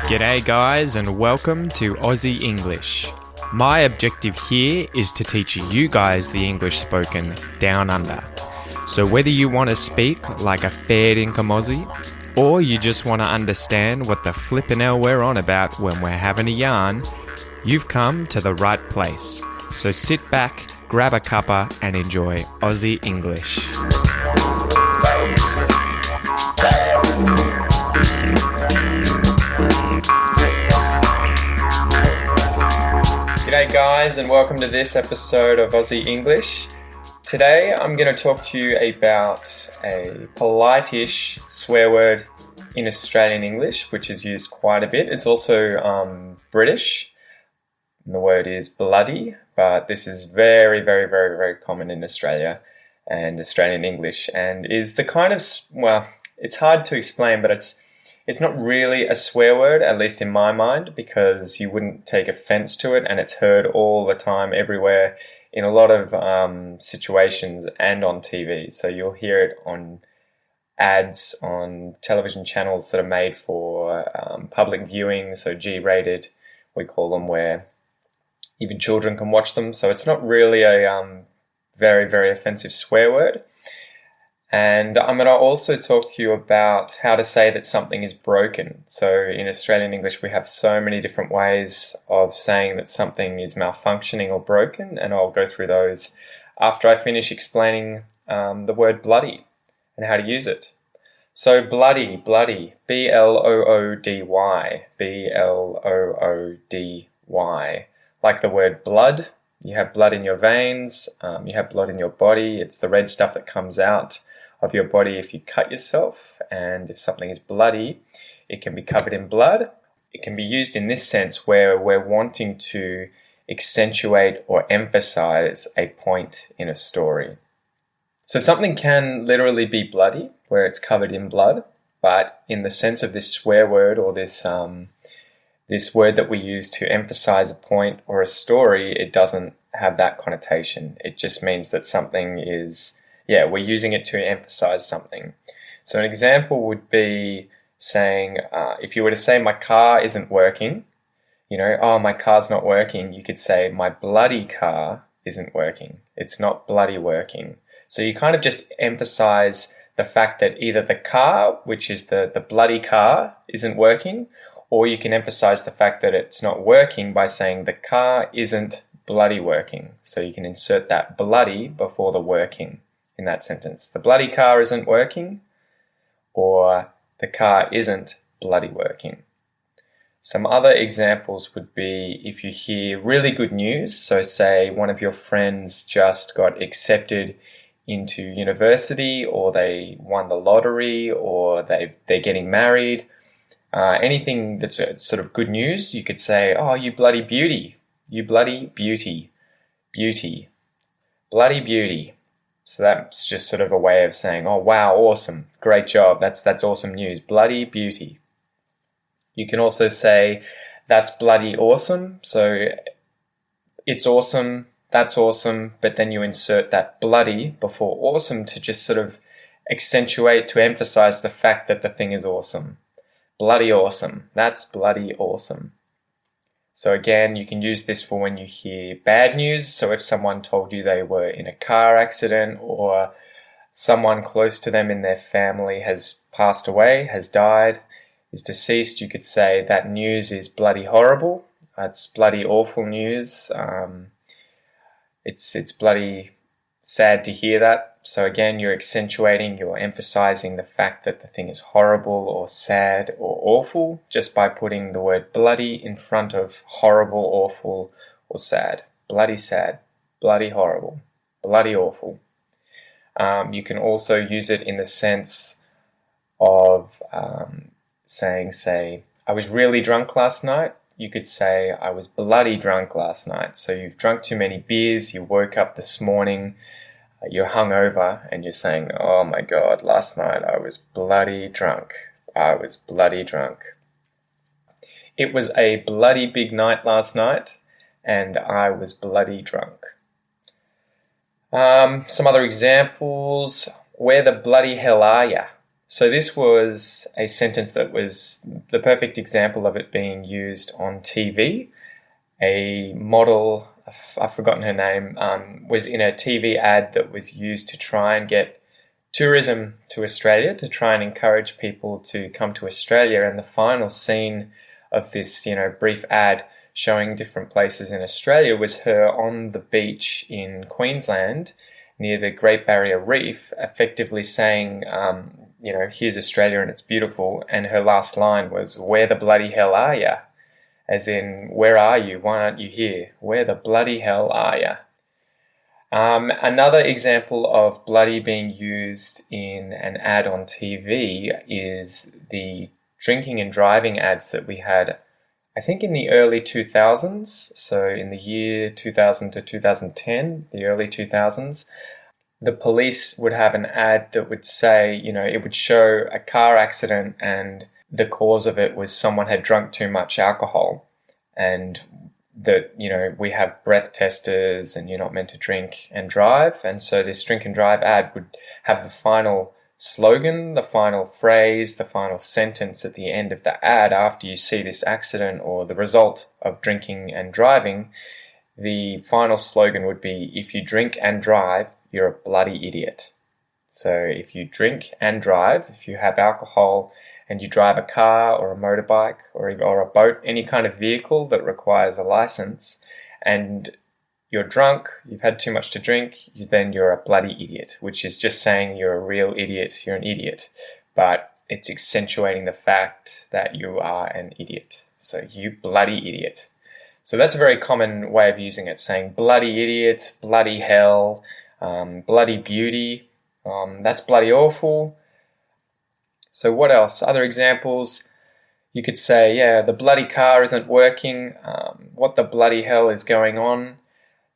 G'day guys and welcome to Aussie English. My objective here is to teach you guys the English spoken down under. So whether you want to speak like a fair dinkum Aussie, or you just want to understand what the flippin' hell we're on about when we're having a yarn, you've come to the right place. So sit back, grab a cuppa and enjoy Aussie English. G'day guys and welcome to this episode of Aussie English. Today I'm going to talk to you about a polite-ish swear word in Australian English which is used quite a bit. It's also British. And the word is bloody, but this is very, very, very, very common in Australia and Australian English, and is the kind of, well, it's hard to explain, but it's not really a swear word, at least in my mind, because you wouldn't take offense to it, and it's heard all the time, everywhere, in a lot of situations and on TV. So you'll hear it on ads on television channels that are made for public viewing, so G-rated, we call them, where even children can watch them. So it's not really a very, very offensive swear word. And I'm going to also talk to you about how to say that something is broken. So in Australian English, we have so many different ways of saying that something is malfunctioning or broken, and I'll go through those after I finish explaining the word bloody and how to use it. So bloody, B-L-O-O-D-Y, B-L-O-O-D-Y. Like the word blood, you have blood in your veins, you have blood in your body. It's the red stuff that comes out of your body if you cut yourself, and if something is bloody, it can be covered in blood. It can be used in this sense where we're wanting to accentuate or emphasize a point in a story. So something can literally be bloody, where it's covered in blood, but in the sense of this swear word or this word that we use to emphasize a point or a story, it doesn't have that connotation. It just means that something is, we're using it to emphasize something. So an example would be saying, if you were to say, my car isn't working, my car's not working, you could say, my bloody car isn't working. It's not bloody working. So you kind of just emphasize the fact that either the car, which is the bloody car, isn't working, or you can emphasize the fact that it's not working by saying the car isn't bloody working. So you can insert that bloody before the working in that sentence. The bloody car isn't working, or the car isn't bloody working. Some other examples would be if you hear really good news. So say one of your friends just got accepted into university, or they won the lottery, or they're getting married. Anything that's sort of good news, you could say, oh, you bloody beauty, you bloody beauty, bloody beauty. So that's just sort of a way of saying, oh, wow, awesome, great job, that's awesome news, bloody beauty. You can also say, that's bloody awesome. So it's awesome, that's awesome, but then you insert that bloody before awesome to just sort of accentuate, to emphasize the fact that the thing is awesome. Bloody awesome. That's bloody awesome. So again, you can use this for when you hear bad news. So if someone told you they were in a car accident, or someone close to them in their family has passed away, has died, is deceased, you could say that news is bloody horrible. It's bloody awful news. It's bloody sad to hear that. So again, you're accentuating, you're emphasizing the fact that the thing is horrible or sad or awful just by putting the word bloody in front of horrible, awful, or sad. Bloody sad, bloody horrible, bloody awful. You can also use it in the sense of saying, say, I was really drunk last night. You could say, I was bloody drunk last night. So you've drunk too many beers, you woke up this morning, you're hungover, and you're saying, oh my God, last night I was bloody drunk. I was bloody drunk. It was a bloody big night last night, and I was bloody drunk. Some other examples. Where the bloody hell are ya? So this was a sentence that was the perfect example of it being used on TV. A model, I've forgotten her name, was in a TV ad that was used to try and get tourism to Australia, to try and encourage people to come to Australia. And the final scene of this, brief ad showing different places in Australia was her on the beach in Queensland near the Great Barrier Reef, effectively saying, here's Australia and it's beautiful. And her last line was, "Where the bloody hell are ya?" As in, where are you? Why aren't you here? Where the bloody hell are ya? Another example of bloody being used in an ad on TV is the drinking and driving ads that we had, I think in the early 2000s, so in the year 2000 to 2010, the early 2000s, the police would have an ad that would say, it would show a car accident and the cause of it was someone had drunk too much alcohol, and that, we have breath testers and you're not meant to drink and drive. And so this drink and drive ad would have the final slogan, the final phrase, the final sentence at the end of the ad after you see this accident or the result of drinking and driving. The final slogan would be, "If you drink and drive, you're a bloody idiot." So if you drink and drive, if you have alcohol and you drive a car or a motorbike or a boat, any kind of vehicle that requires a license, and you're drunk, you've had too much to drink, then you're a bloody idiot, which is just saying you're a real idiot, you're an idiot. But it's accentuating the fact that you are an idiot. So you bloody idiot. So that's a very common way of using it, saying bloody idiot, bloody hell, bloody beauty, that's bloody awful. So what else? Other examples, you could say, the bloody car isn't working, what the bloody hell is going on?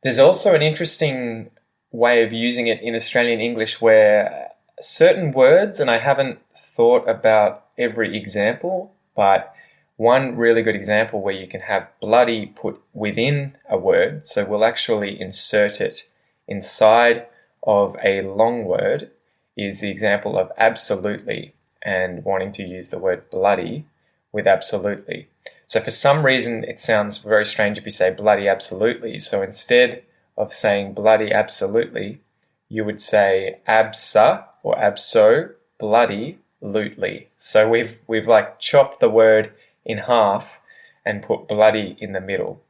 There's also an interesting way of using it in Australian English where certain words, and I haven't thought about every example, but one really good example where you can have bloody put within a word, so we'll actually insert it inside of a long word, is the example of absolutely and wanting to use the word bloody with absolutely. So for some reason it sounds very strange if you say bloody absolutely. So instead of saying bloody absolutely, you would say absa or abso-bloody-lutely. So we've like chopped the word in half and put bloody in the middle.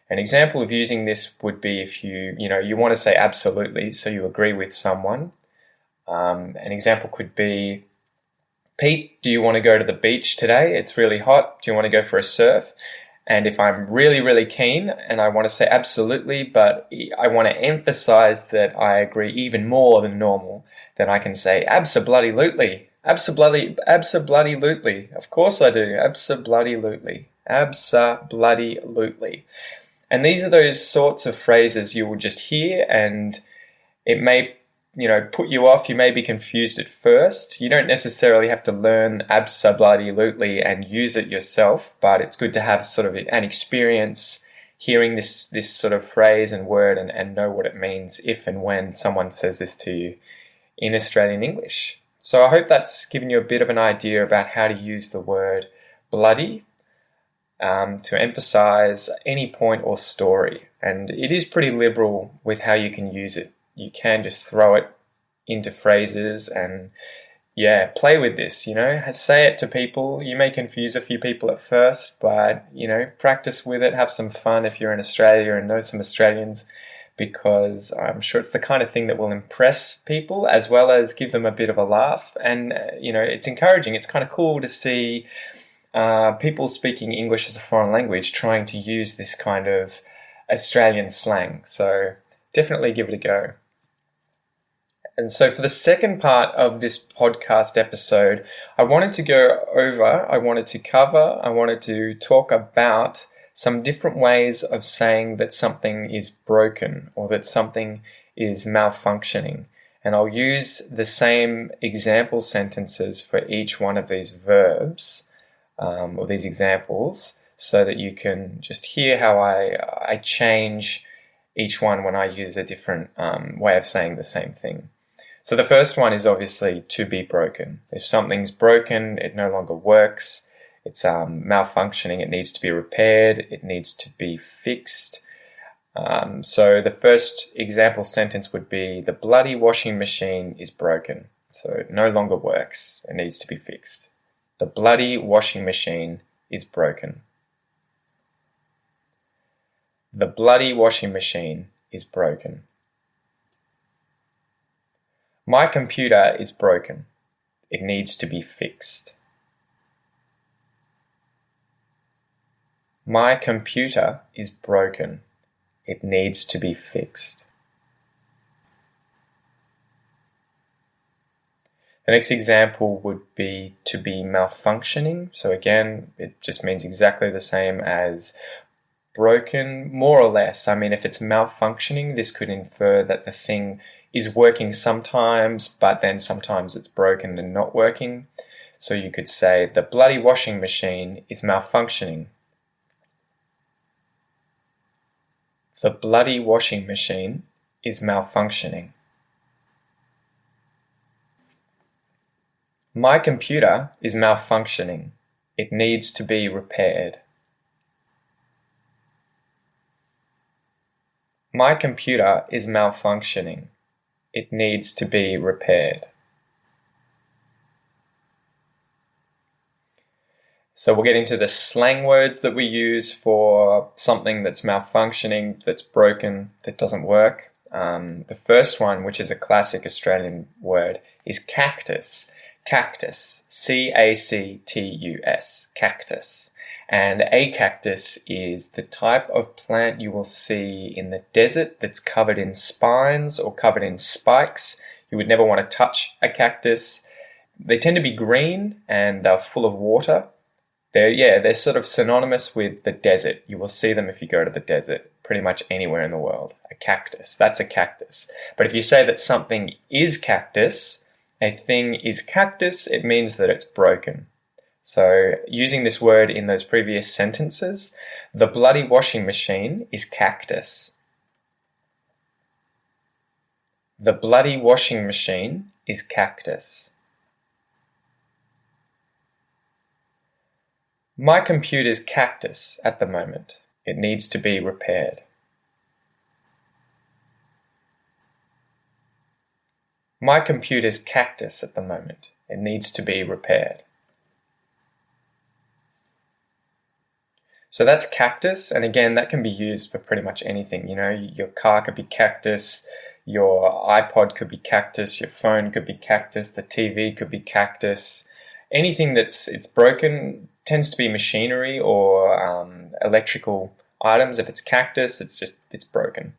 An example of using this would be if you want to say absolutely, so you agree with someone. An example could be, "Pete, do you want to go to the beach today? It's really hot. Do you want to go for a surf?" And if I'm really, really keen and I want to say absolutely, but I want to emphasize that I agree even more than normal, then I can say absa-bloody-lutely. Absa-bloody-lutely. Of course I do. Absa-bloody-lutely. Absa-bloody-lutely. And these are those sorts of phrases you will just hear, and it may put you off. You may be confused at first. You don't necessarily have to learn absa-bloody-lutely and use it yourself, but it's good to have sort of an experience hearing this sort of phrase and word and know what it means if and when someone says this to you in Australian English. So I hope that's given you a bit of an idea about how to use the word bloody to emphasize any point or story. And it is pretty liberal with how you can use it. You can just throw it into phrases and play with this, say it to people. You may confuse a few people at first, but practice with it, have some fun if you're in Australia and know some Australians, because I'm sure it's the kind of thing that will impress people as well as give them a bit of a laugh. And it's encouraging. It's kind of cool to see people speaking English as a foreign language trying to use this kind of Australian slang. So definitely give it a go. And so for the second part of this podcast episode, I wanted to talk about some different ways of saying that something is broken or that something is malfunctioning. And I'll use the same example sentences for each one of these verbs or these examples so that you can just hear how I change each one when I use a different way of saying the same thing. So the first one is obviously to be broken. If something's broken, it no longer works, it's malfunctioning, it needs to be repaired, it needs to be fixed. So the first example sentence would be, the bloody washing machine is broken. So it no longer works, it needs to be fixed. The bloody washing machine is broken. The bloody washing machine is broken. My computer is broken. It needs to be fixed. My computer is broken. It needs to be fixed. The next example would be to be malfunctioning. So again, it just means exactly the same as broken, more or less. I mean, if it's malfunctioning, this could infer that the thing is working sometimes, but then sometimes it's broken and not working. So you could say, the bloody washing machine is malfunctioning. The bloody washing machine is malfunctioning. My computer is malfunctioning. It needs to be repaired. My computer is malfunctioning. It needs to be repaired. So we'll get into the slang words that we use for something that's malfunctioning, that's broken, that doesn't work. The first one, which is a classic Australian word, is cactus. Cactus. C-A-C-T-U-S. Cactus. And a cactus is the type of plant you will see in the desert that's covered in spines or covered in spikes. You would never want to touch a cactus. They tend to be green and they're full of water. They're sort of synonymous with the desert. You will see them if you go to the desert, pretty much anywhere in the world. A cactus, that's a cactus. But if you say that something is cactus, a thing is cactus, it means that it's broken. So using this word in those previous sentences, the bloody washing machine is cactus. The bloody washing machine is cactus. My computer's cactus at the moment. It needs to be repaired. My computer's cactus at the moment. It needs to be repaired. So that's cactus, and again, that can be used for pretty much anything. You know, your car could be cactus, your iPod could be cactus, your phone could be cactus, the TV could be cactus. Anything it's broken tends to be machinery or electrical items. If it's cactus, it's broken.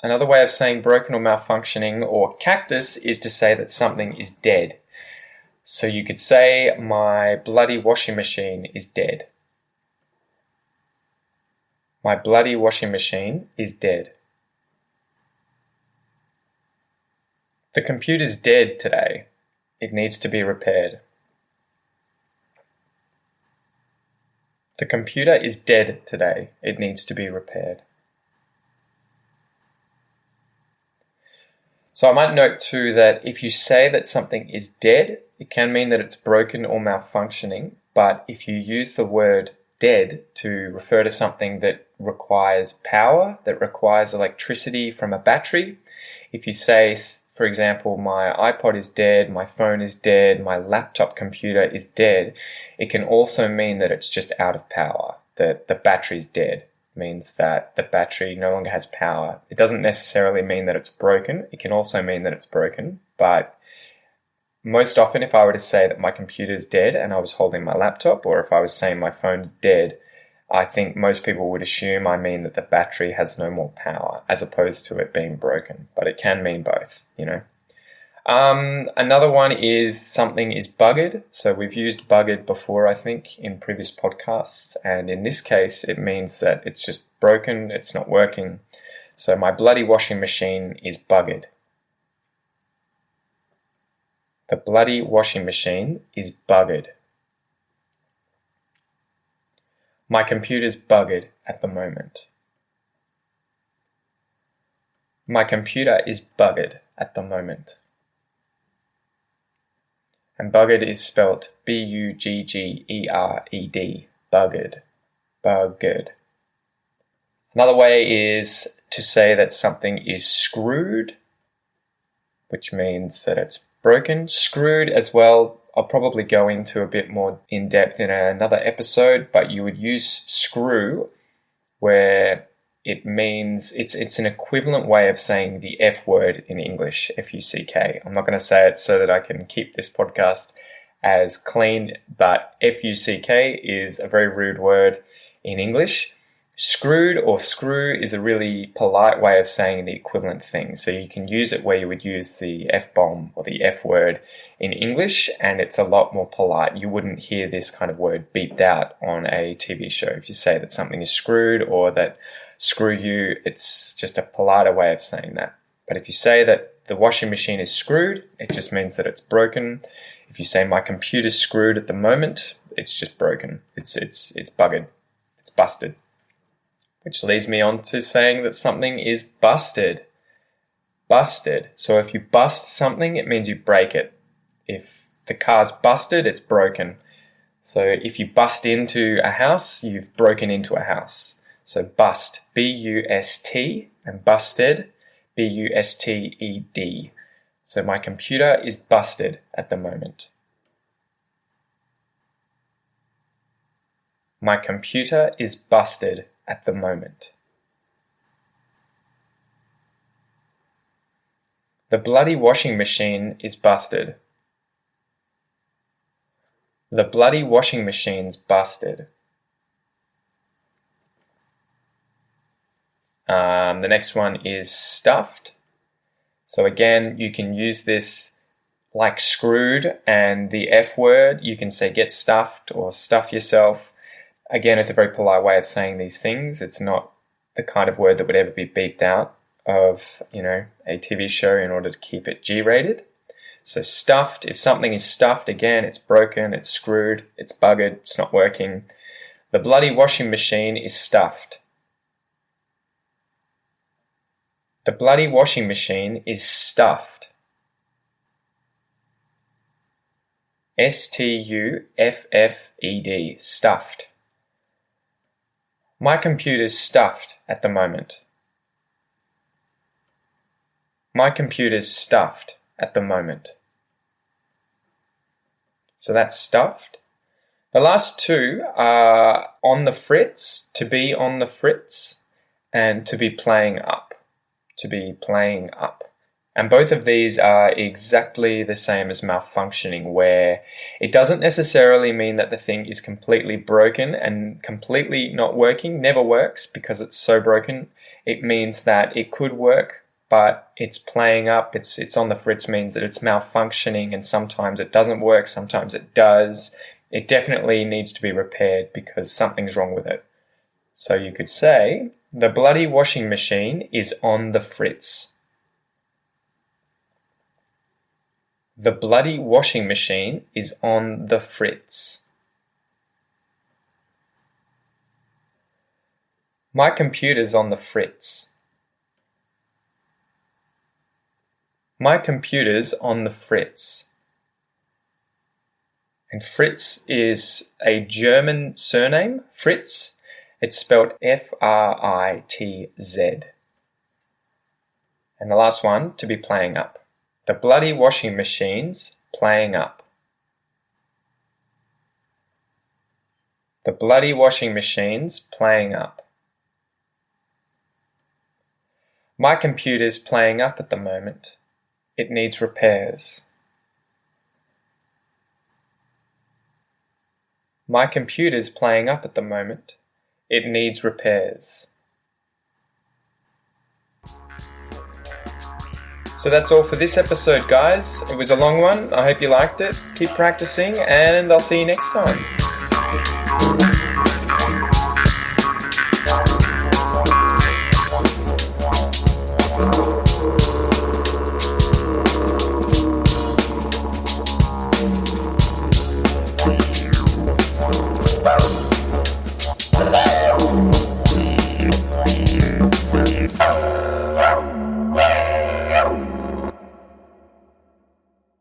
Another way of saying broken or malfunctioning or cactus is to say that something is dead. So you could say, my bloody washing machine is dead. My bloody washing machine is dead. The computer's dead today. It needs to be repaired. The computer is dead today. It needs to be repaired. So I might note too that if you say that something is dead, it can mean that it's broken or malfunctioning, but if you use the word dead to refer to something that requires power, that requires electricity from a battery, if you say, for example, my iPod is dead, my phone is dead, my laptop computer is dead, it can also mean that it's just out of power, that the battery's dead. It means that the battery no longer has power. It doesn't necessarily mean that it's broken. It can also mean that it's broken, but most often if I were to say that my computer's dead and I was holding my laptop, or if I was saying my phone's dead, I think most people would assume I mean that the battery has no more power, as opposed to it being broken. But it can mean both, you know. Another one is something is buggered. So we've used buggered before, I think, in previous podcasts. And in this case, it means that it's just broken, it's not working. So my bloody washing machine is buggered. The bloody washing machine is buggered. My computer's buggered at the moment. My computer is buggered at the moment. And buggered is spelt B-U-G-G-E-R-E-D, buggered, buggered. Another way is to say that something is screwed, which means that it's broken. Screwed as well, I'll probably go into a bit more in depth in another episode, but you would use screw where it means it's an equivalent way of saying the F word in English, F-U-C-K. I'm not going to say it so that I can keep this podcast as clean, but F-U-C-K is a very rude word in English. Screwed or screw is a really polite way of saying the equivalent thing. So you can use it where you would use the F-bomb or the F word in English, and it's a lot more polite. You wouldn't hear this kind of word beeped out on a TV show. If you say that something is screwed or that screw you, it's just a politer way of saying that. But if you say that the washing machine is screwed, it just means that it's broken. If you say my computer's screwed at the moment, it's just broken. It's buggered. It's busted. Which leads me on to saying that something is busted. Busted. So if you bust something, it means you break it. If the car's busted, it's broken. So if you bust into a house, you've broken into a house. So bust, B-U-S-T, and busted, B-U-S-T-E-D. So my computer is busted at the moment. My computer is busted at the moment. The bloody washing machine is busted. The bloody washing machine's busted. The next one is stuffed. So again, you can use this like screwed and the F word. You can say get stuffed or stuff yourself. Again, it's a very polite way of saying these things. It's not the kind of word that would ever be beeped out of, a TV show in order to keep it G-rated. So stuffed, if something is stuffed, again, it's broken, it's screwed, it's buggered, it's not working. The bloody washing machine is stuffed. The bloody washing machine is stuffed. S-T-U-F-F-E-D, stuffed. My computer's stuffed at the moment. My computer's stuffed at the moment. So that's stuffed. The last two are on the fritz, to be on the fritz, and to be playing up. To be playing up. And both of these are exactly the same as malfunctioning, where it doesn't necessarily mean that the thing is completely broken and completely not working, never works because it's so broken. It means that it could work, but it's playing up, it's on the fritz means that it's malfunctioning, and sometimes it doesn't work, sometimes it does. It definitely needs to be repaired because something's wrong with it. So you could say, the bloody washing machine is on the fritz. The bloody washing machine is on the fritz. My computer's on the fritz. My computer's on the fritz. And Fritz is a German surname, Fritz. It's spelled F-R-I-T-Z. And the last one, to be playing up. The bloody washing machine's playing up. The bloody washing machine's playing up. My computer's playing up at the moment. It needs repairs. My computer's playing up at the moment. It needs repairs. So that's all for this episode, guys. It was a long one. I hope you liked it. Keep practicing, and I'll see you next time.